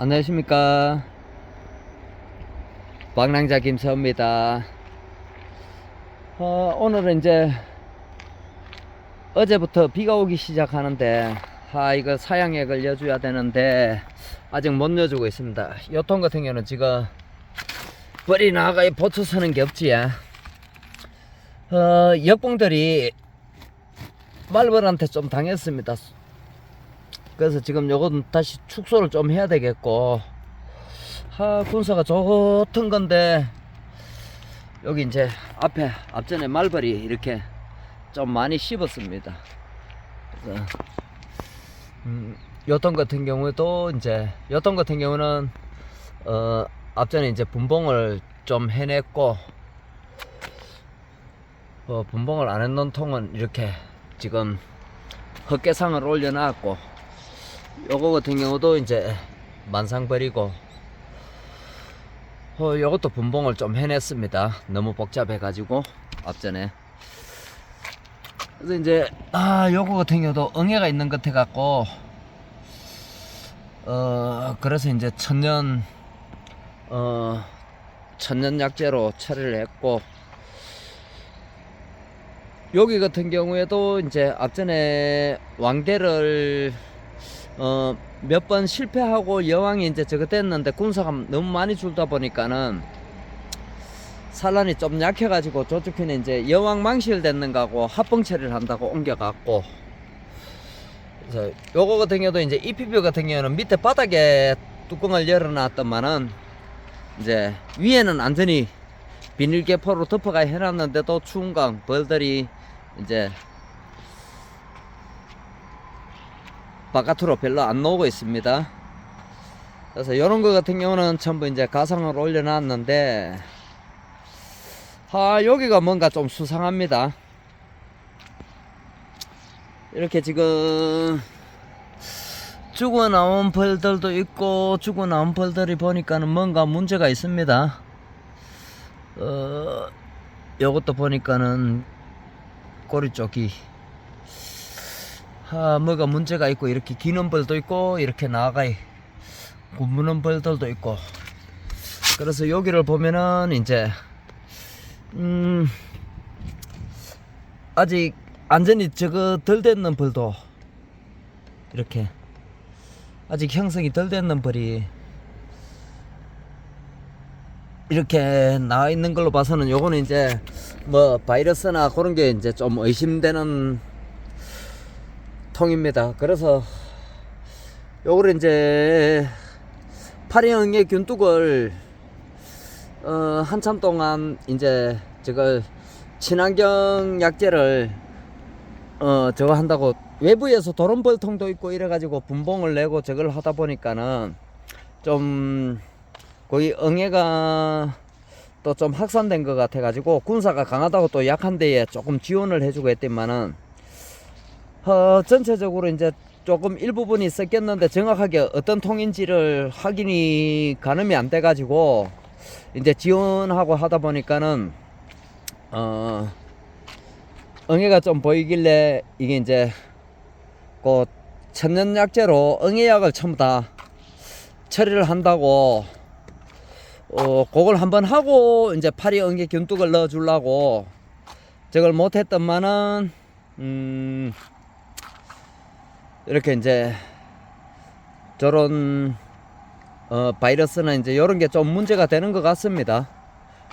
안녕하십니까. 방랑자 김서입니다. 오늘은 이제 어제부터 비가 오기 시작하는데 이걸 사양액을 여줘야 되는데 아직 못 여주고 있습니다. 요통 같은 경우는 지금 벌이 나가에 보초 서는 게 없지. 역봉들이 말벌한테 좀 당했습니다. 그래서 지금 요건 다시 축소를 좀 해야 되겠고, 군사가 좋던 건데 여기 이제 앞전에 말벌이 이렇게 좀 많이 씹었습니다. 그래서 요통 같은 경우는 앞전에 이제 분봉을 좀 해냈고, 분봉을 안 해놓은 통은 이렇게 지금 헛개상을 올려놨고, 요거 같은 경우도 이제 만상벌이고, 요것도 분봉을 좀 해냈습니다. 너무 복잡해 가지고 앞전에. 그래서 이제 요거 같은 경우도 응애가 있는 것 같아 갖고 그래서 이제 천년 약재로 처리를 했고, 여기 같은 경우에도 이제 앞전에 왕대를 몇 번 실패하고 여왕이 이제 저거 됐는데 군사가 너무 많이 줄다 보니까는 산란이 좀 약해가지고 저쪽 편에 이제 여왕 망실 됐는가고 합봉 처리를 한다고 옮겨갔고, 그래서 요거 같은 경우도 이제 EPP 같은 경우는 밑에 바닥에 뚜껑을 열어놨더만은 이제 위에는 완전히 비닐계포로 덮어가 해놨는데도 추운강 벌들이 이제 바깥으로 별로 안 나오고 있습니다. 그래서 요런 거 같은 경우는 전부 이제 가상을 올려놨는데 여기가 뭔가 좀 수상합니다. 이렇게 지금 죽어나온 벌들도 있고, 죽어나온 벌들이 보니까는 뭔가 문제가 있습니다. 요것도 보니까는 꼬리 쪽이 뭐가 문제가 있고, 이렇게 기는 벌도 있고, 이렇게 나가이 굽는 벌들도 있고. 그래서 여기를 보면은 이제 아직 완전히 저거 덜 됐는 벌도 이렇게 아직 형성이 덜 됐는 벌이 이렇게 나와 있는 걸로 봐서는 요거는 이제 뭐 바이러스나 그런 게 이제 좀 의심되는 통입니다. 그래서 요거를 이제 파리응애 균뚝을 한참 동안 이제 저걸 친환경 약재를 저거 한다고 외부에서 도론벌통도 있고 이래가지고 분봉을 내고 저걸 하다 보니까는 좀 거기 응애가 또 좀 확산된 것 같아 가지고 군사가 강하다고 또 약한 데에 조금 지원을 해주고 했더만은 전체적으로 이제 조금 일부분이 섞였는데 정확하게 어떤 통인지를 확인이 가늠이 안 돼 가지고 이제 지원하고 하다 보니까는 응애가 좀 보이길래 이게 이제 그 천연약재로 응애약을 전부 다 처리를 한다고 그걸 한번 하고 이제 파리응애 균뚝을 넣어 주려고 저걸 못했더만은 이렇게 이제 저런 바이러스는 이제 요런 게 좀 문제가 되는 것 같습니다.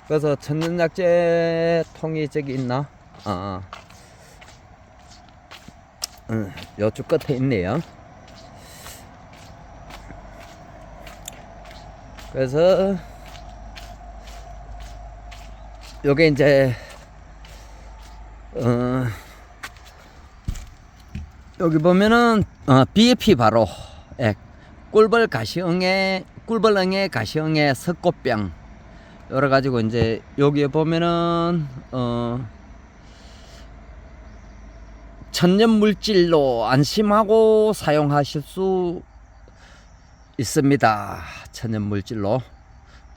그래서 천연약재 통이 저기 있나? 요쪽 끝에 있네요. 그래서 요게 이제 여기 보면은 BFP 바로 꿀벌 가시응애, 꿀벌응애, 가시응애, 석고병 여러 가지고 이제 여기에 보면은 천연 물질로 안심하고 사용하실 수 있습니다. 천연 물질로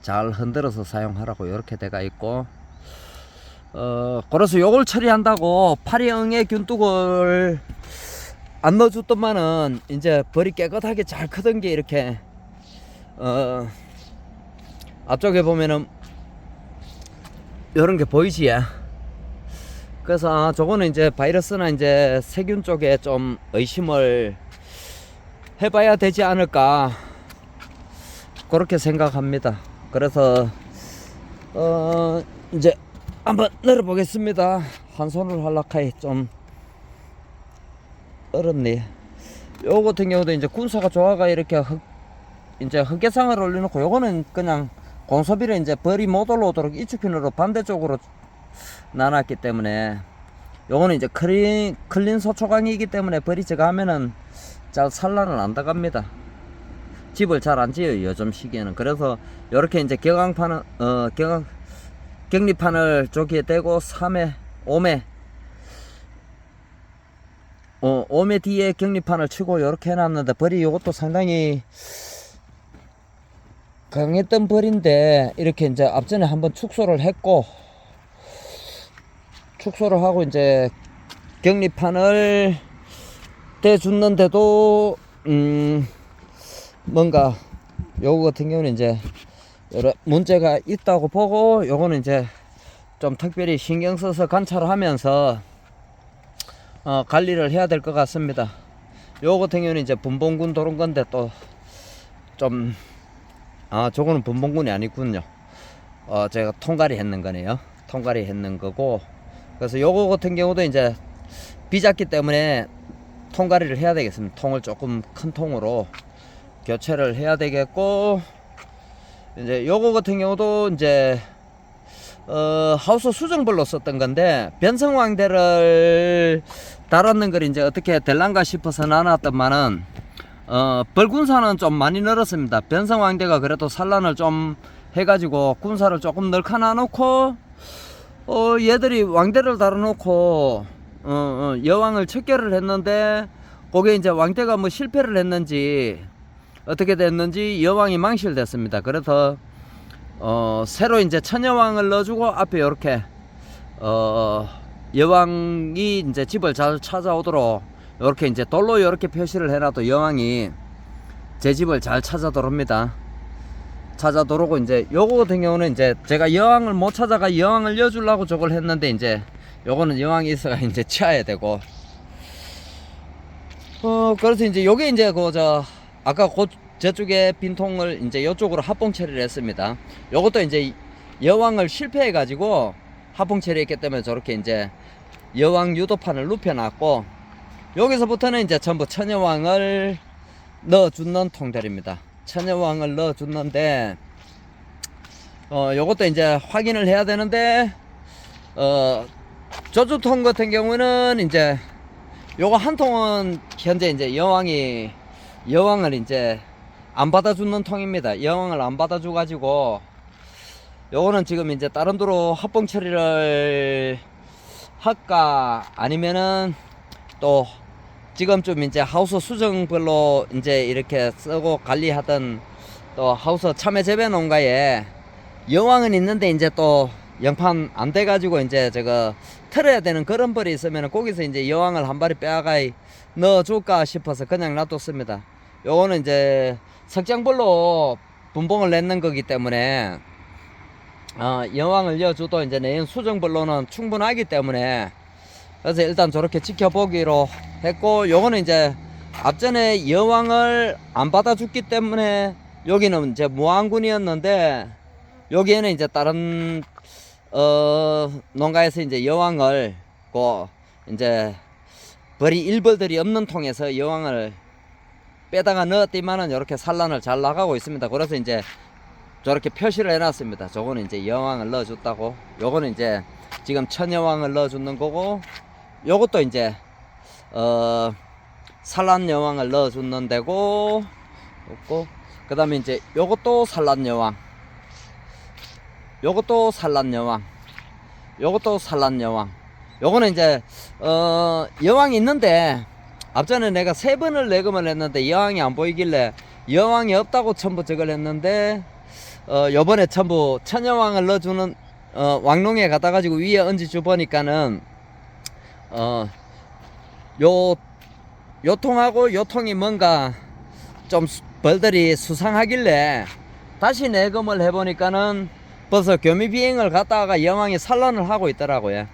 잘 흔들어서 사용하라고 이렇게 돼가 있고, 그래서 요걸 처리한다고 파리응애 균뚝을 안 넣어줬더만은 이제 벌이 깨끗하게 잘 크던 게 이렇게 앞쪽에 보면은 이런 게 보이지? 그래서 저거는 이제 바이러스나 이제 세균 쪽에 좀 의심을 해봐야 되지 않을까 그렇게 생각합니다. 그래서 이제 한번 열어보겠습니다. 한 손으로 하려카이 좀 어렵네. 요거 같은 경우도 이제 군사가 좋아가 이렇게 이제 흑개상을 올려놓고, 요거는 그냥 공소비를 이제 벌이 못 올라오도록 이축핀으로 반대쪽으로 나눴기 때문에, 요거는 이제 클린 소초강이기 때문에 벌이 제가 하면은 잘 산란을 안 나갑니다. 집을 잘 안 지어요, 요즘 시기에는. 그래서 요렇게 이제 격앙판을 격리판을 저기에 대고 3회 5매 뒤에 격리판을 치고 요렇게 해놨는데, 벌이 요것도 상당히 강했던 벌인데, 이렇게 이제 앞전에 한번 축소를 했고, 축소를 하고 이제 격리판을 대줬는데도 뭔가 요거 같은 경우는 이제 여러 문제가 있다고 보고, 요거는 이제 좀 특별히 신경 써서 관찰을 하면서 관리를 해야 될 것 같습니다. 요거 같은 경우는 이제 분봉군 도는 건데, 또 좀 저거는 분봉군이 아니군요. 제가 통갈이 했는 거네요. 통갈이 했는 거고, 그래서 요거 같은 경우도 이제 비잡기 때문에 통갈이를 해야 되겠습니다. 통을 조금 큰 통으로 교체를 해야 되겠고, 이제 요거 같은 경우도 이제 하우스 수정벌로 썼던 건데, 변성왕대를 달았는 걸 이제 어떻게 될란가 싶어서 나눴더만은 벌군사는 좀 많이 늘었습니다. 변성왕대가 그래도 산란을 좀 해가지고 군사를 조금 널카놔 놓고, 얘들이 왕대를 달아놓고 여왕을 척결을 했는데, 그게 이제 왕대가 뭐 실패를 했는지 어떻게 됐는지 여왕이 망실됐습니다. 그래서 새로 이제 처녀왕을 넣어주고, 앞에 이렇게 여왕이 이제 집을 잘 찾아오도록 이렇게 이제 돌로 이렇게 표시를 해놔도 여왕이 제 집을 잘 찾아들어옵니다. 찾아들어오고, 이제 요거 같은 경우는 이제 제가 여왕을 못 찾아가 여왕을 여주려고 저걸 했는데, 이제 요거는 여왕이 있어가 이제 치아야 되고, 그래서 이제 요게 이제 아까 저쪽에 빈통을 이제 요쪽으로 합봉 처리를 했습니다. 요것도 이제 여왕을 실패해 가지고 합봉 처리했기 때문에 저렇게 이제 여왕 유도판을 눕혀놨고, 여기서부터는 이제 전부 처녀왕을 넣어주는 통들입니다. 처녀왕을 넣어줬는데, 요것도 이제 확인을 해야 되는데, 저주통 같은 경우는 이제 요거 한 통은 현재 이제 여왕을 이제 안 받아주는 통입니다. 여왕을 안 받아줘 가지고, 요거는 지금 이제 다른 도로 합봉 처리를 할까, 아니면은 또 지금쯤 이제 하우스 수정별로 이제 이렇게 쓰고 관리하던 또 하우스 참외 재배 농가에 여왕은 있는데, 이제 또 영판 안 돼가지고 이제 저거 틀어야 되는 그런 벌이 있으면 거기서 이제 여왕을 한 마리 빼가 넣어줄까 싶어서 그냥 놔뒀습니다. 요거는 이제 석장벌로 분봉을 냈는 거기 때문에 여왕을 넣어줘도 이제 내년 수정벌로는 충분하기 때문에, 그래서 일단 저렇게 지켜보기로 했고, 요거는 이제 앞전에 여왕을 안 받아줬기 때문에 여기는 이제 무안군이었는데, 여기에는 이제 다른 농가에서 이제 여왕을 이제 벌이 일벌들이 없는 통에서 여왕을 빼다가 넣었더만은 이렇게 산란을 잘 나가고 있습니다. 그래서 이제 저렇게 표시를 해놨습니다. 저거는 이제 여왕을 넣어줬다고, 요거는 이제 지금 처녀왕을 넣어주는 거고, 요것도 이제 산란 여왕을 넣어주는 데고, 그 다음에 이제 요것도 산란 여왕, 요것도 산란 여왕, 요것도 산란 여왕. 요거는 이제 여왕이 있는데, 앞전에 내가 3번을 내금을 했는데 여왕이 안 보이길래 여왕이 없다고 전부 저걸 했는데, 요번에 전부 처녀왕을 넣어주는 왕농에 갖다 가지고 위에 얹어줘 보니까는 요 통하고 요 통이 뭔가 좀 벌들이 수상하길래 다시 내검을 해보니까는 벌써 교미 비행을 갔다가 여왕이 산란을 하고 있더라고요.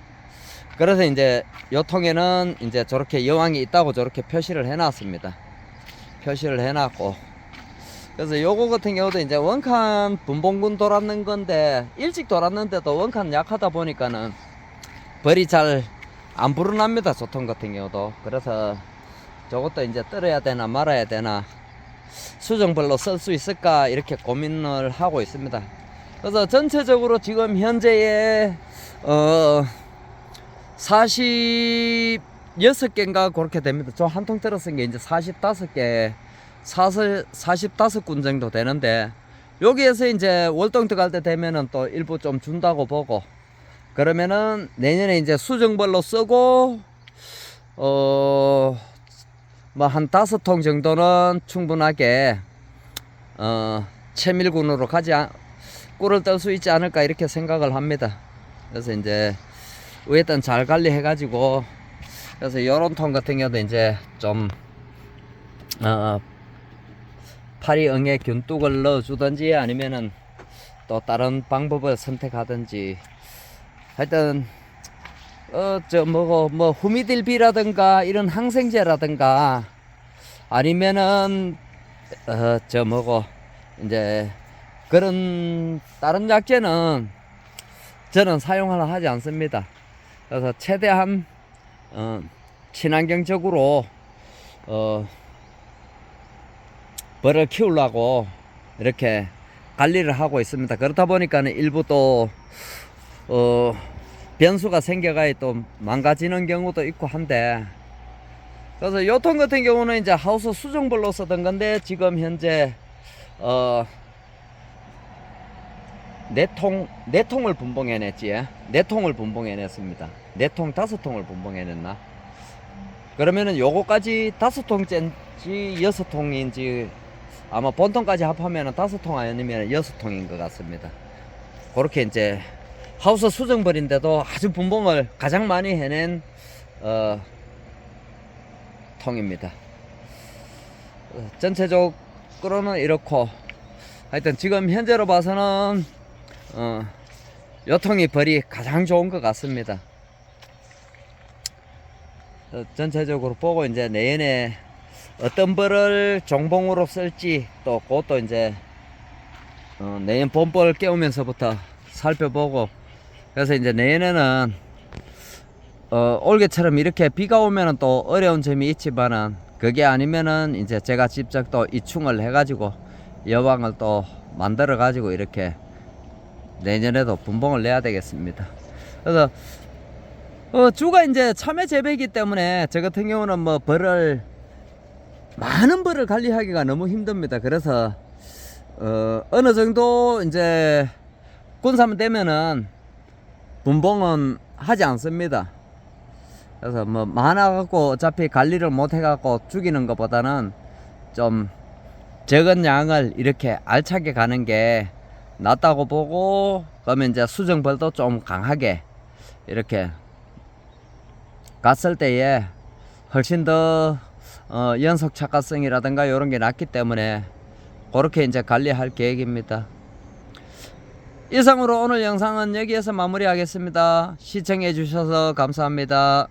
그래서 이제 요 통에는 이제 저렇게 여왕이 있다고 저렇게 표시를 해놨습니다. 표시를 해놨고, 그래서 요거 같은 경우도 이제 원칸 분봉군 돌았는 건데, 일찍 돌았는데도 원칸 약하다 보니까는 벌이 잘 안 불어납니다. 저 통 같은 경우도. 그래서 저것도 이제 떨어야 되나 말아야 되나, 수정벌로 쓸 수 있을까 이렇게 고민을 하고 있습니다. 그래서 전체적으로 지금 현재의 46개인가 그렇게 됩니다. 저 한 통 들었은 게 이제 45개, 45군 정도 되는데, 여기에서 이제 월동 들어갈 때 되면은 또 일부 좀 준다고 보고, 그러면은 내년에 이제 수정벌로 쓰고 뭐 한 5통 정도는 충분하게 채밀군으로 꿀을 뜰 수 있지 않을까 이렇게 생각을 합니다. 그래서 이제 위에단 잘 관리해 가지고, 그래서 요런 통 같은 경우도 이제 좀 파리 응애 균뚝을 넣어 주든지 아니면은 또 다른 방법을 선택하든지, 하여튼 뭐 후미딜비라든가 이런 항생제라든가 아니면은 이제 그런 다른 약제는 저는 사용하려 하지 않습니다. 그래서 최대한 친환경적으로 벌을 키우려고 이렇게 관리를 하고 있습니다. 그렇다 보니까는 일부 또 변수가 생겨가 또 망가지는 경우도 있고 한데, 그래서 요통 같은 경우는 이제 하우스 수정벌로 쓰던 건데, 지금 현재 네 통을 분봉해냈지. 4통을 분봉해냈습니다. 4통 5통을 분봉해냈나? 그러면은 요거까지 5통째인지 6통인지, 아마 본통까지 합하면은 5통 아니면 6통인 것 같습니다. 그렇게 이제 하우스 수정벌인데도 아주 분봉을 가장 많이 해낸 통입니다. 전체적으로는 이렇고, 하여튼 지금 현재로 봐서는 요 통이 벌이 가장 좋은 것 같습니다. 전체적으로 보고 이제 내년에 어떤 벌을 종봉으로 쓸지, 또 그것도 이제 내년 봄벌 깨우면서부터 살펴보고, 그래서 이제 내년에는 올해처럼 이렇게 비가 오면은 또 어려운 점이 있지만은, 그게 아니면은 이제 제가 직접 또 이충을 해가지고 여왕을 또 만들어 가지고 이렇게 내년에도 분봉을 내야 되겠습니다. 그래서 주가 이제 참외 재배이기 때문에 저 같은 경우는 뭐 많은 벌을 관리하기가 너무 힘듭니다. 그래서 어느 정도 이제 군삼 되면은 분봉은 하지 않습니다. 그래서 뭐 많아갖고 어차피 관리를 못 해갖고 죽이는 것보다는 좀 적은 양을 이렇게 알차게 가는 게 낫다고 보고, 그러면 이제 수정벌도 좀 강하게 이렇게 갔을 때에 훨씬 더 연속 착화성이라든가 이런 게 낮기 때문에 그렇게 이제 관리할 계획입니다. 이상으로 오늘 영상은 여기에서 마무리하겠습니다. 시청해 주셔서 감사합니다.